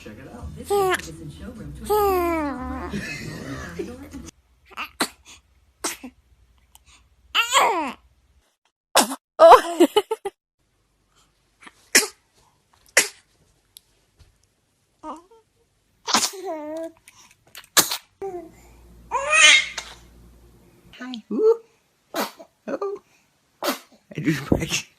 Check it out. This magnificent showroom took Oh. Hi. Ooh. Oh. I do break.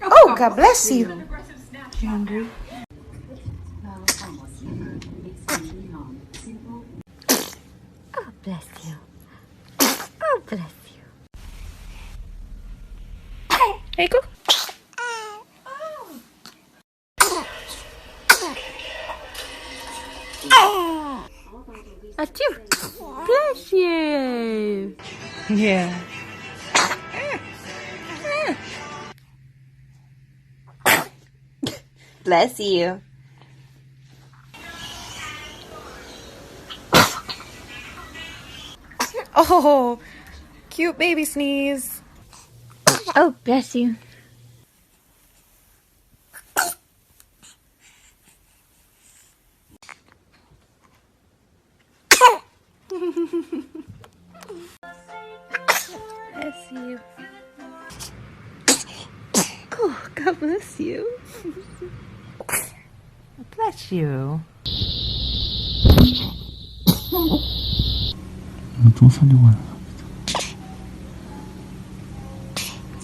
Oh, God bless you. You hungry? Oh, bless you. Oh, bless you. Here you go. Achoo. Bless you. Yeah. Bless you. Oh, cute baby sneeze. Oh, bless you. Bless you. Oh, God bless you. Bless you. 多饭就完了。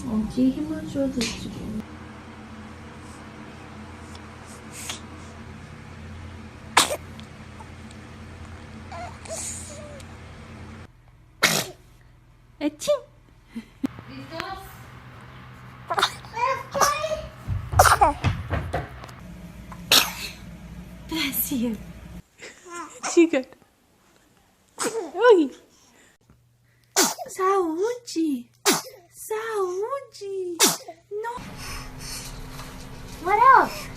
어디 힘을 줘야 될지 모르겠어. 애칭. Bless you. 지금. 어이. Saúde! Saúde! What else?